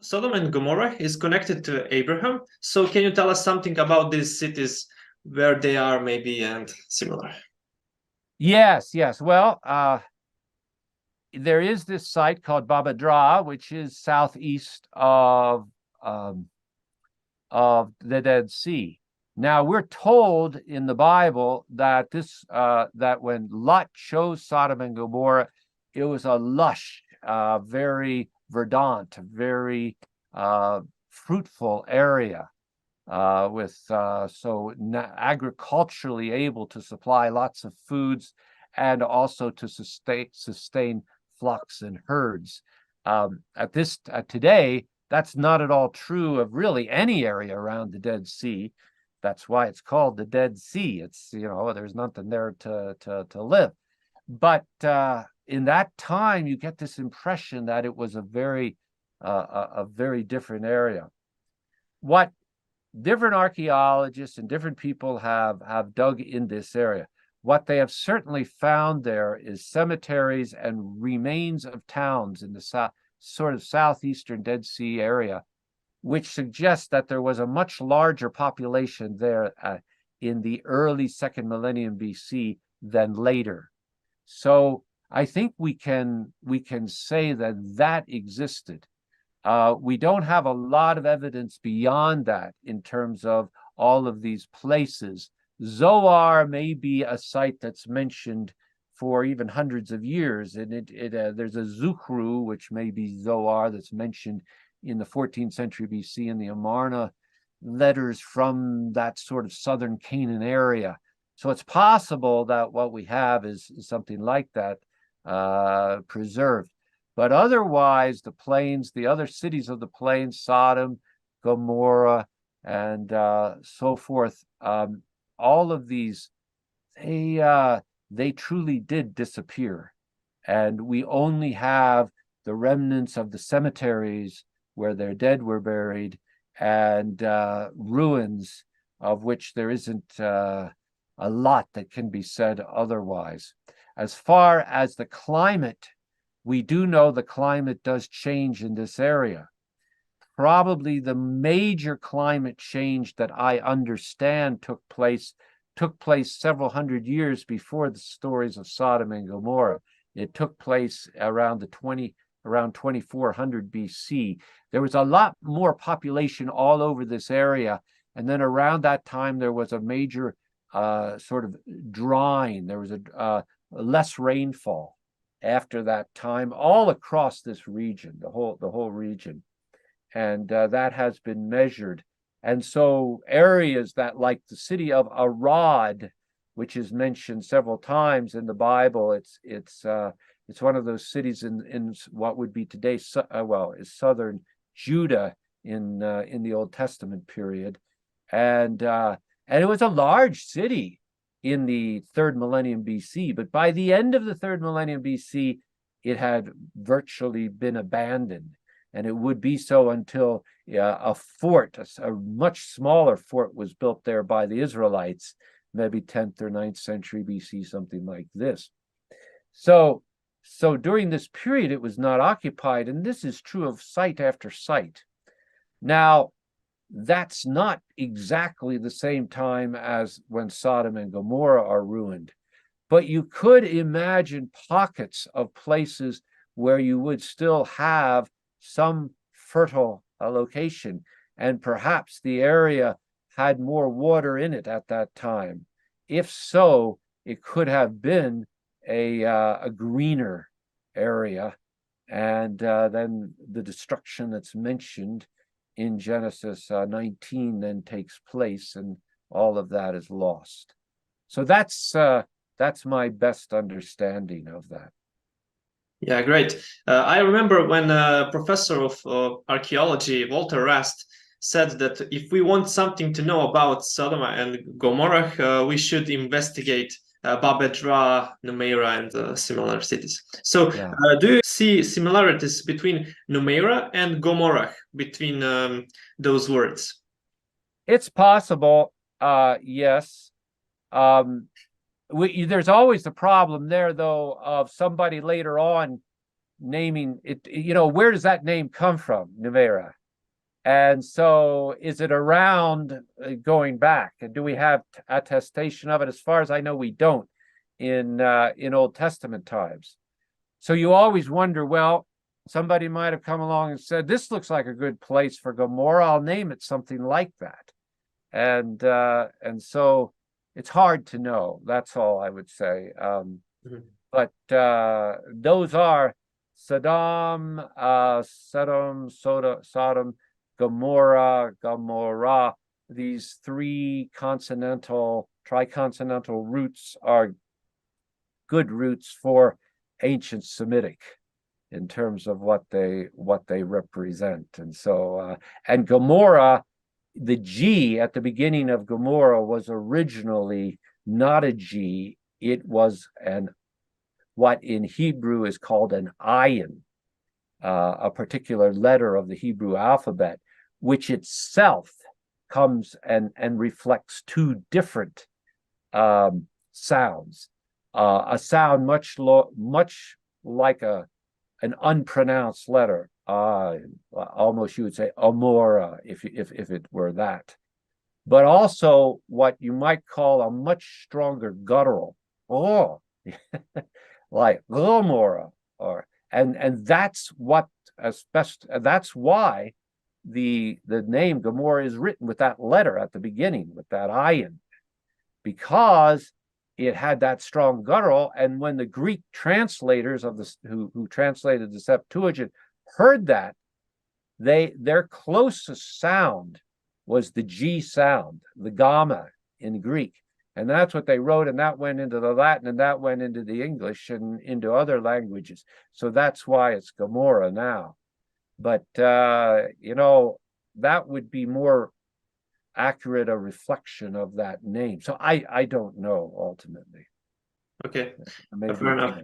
Sodom and Gomorrah is connected to Abraham. So can you tell us something about these cities, where they are maybe and similar? Yes, yes. Well, there is this site called edh-Dhra, which is southeast um, of the Dead Sea. Now we're told in the Bible that that when Lot chose Sodom and Gomorrah, it was a lush, very verdant, very fruitful area with agriculturally able to supply lots of foods and also to sustain flocks and herds. Today, that's not at all true of really any area around the Dead Sea. That's why it's called the Dead Sea. It's, there's nothing there to live. But in that time, you get this impression that it was a very different area. What different archaeologists and different people have dug in this area. What they have certainly found there is cemeteries and remains of towns in the sort of southeastern Dead Sea area, which suggests that there was a much larger population there in the early second millennium BC than later. So I think we can say that existed. We don't have a lot of evidence beyond that in terms of all of these places. Zoar may be a site that's mentioned for even hundreds of years, and there's a Zukhru, which may be Zoar, that's mentioned in the 14th century BC in the Amarna letters from that sort of southern Canaan area. So it's possible that what we have is something like that preserved. But otherwise, the plains, the other cities of the plains, Sodom, Gomorrah, and so forth, all of these, they truly did disappear. And we only have the remnants of the cemeteries where their dead were buried and ruins of which there isn't a lot that can be said otherwise. As far as the climate, we do know the climate does change in this area. Probably the major climate change that I understand took place several hundred years before the stories of Sodom and Gomorrah. It took place around 2400 BC. There was a lot more population all over this area, and then around that time there was a major sort of drying. There was a less rainfall after that time all across this region, the whole region, and that has been measured. And so areas that, like the city of Arad, which is mentioned several times in the Bible, it's one of those cities in what would be today is southern Judah in the Old Testament period, and it was a large city in the third millennium BC, but by the end of the third millennium BC, it had virtually been abandoned, and it would be so until a much smaller fort was built there by the Israelites, maybe 10th or 9th century BC, something like this. So during this period, it was not occupied, and this is true of site after site. Now, that's not exactly the same time as when Sodom and Gomorrah are ruined, but you could imagine pockets of places where you would still have some fertile location, and perhaps the area had more water in it at that time. If so, it could have been a greener area, and then the destruction that's mentioned in Genesis 19 then takes place, and all of that is lost. So that's my best understanding of that. Yeah, great. I remember when a professor of archaeology, Walter Rast, said that if we want something to know about Sodom and Gomorrah, we should investigate edh-Dhra, Numeira, and similar cities. So, Yeah. do you see similarities between Numeira and Gomorrah, between those words? It's possible, yes. There's always the problem there, though, of somebody later on naming it, where does that name come from, Numeira? And so is it around going back? And do we have attestation of it? As far as I know, we don't in Old Testament times. So you always wonder, well, somebody might have come along and said, this looks like a good place for Gomorrah. I'll name it something like that. And so it's hard to know. That's all I would say. But those are Sodom, Gomorrah, Gomorrah. These three triconsonantal roots are good roots for ancient Semitic in terms of what they represent. And so, and Gomorrah, the G at the beginning of Gomorrah was originally not a G. It was what in Hebrew is called an ayin, a particular letter of the Hebrew alphabet, which itself comes and reflects two different sounds. A sound much like an unpronounced letter, almost you would say Amora if it were that, but also what you might call a much stronger guttural, like Gomorrah, and that's why the name Gomorrah is written with that letter at the beginning, with that ayin, because it had that strong guttural. And when the Greek translators of who translated the Septuagint heard that, their closest sound was the G sound, the gamma in Greek. And that's what they wrote, and that went into the Latin, and that went into the English and into other languages. So that's why it's Gomorrah now. But, that would be more accurate a reflection of that name. So I don't know ultimately. Okay, fair enough.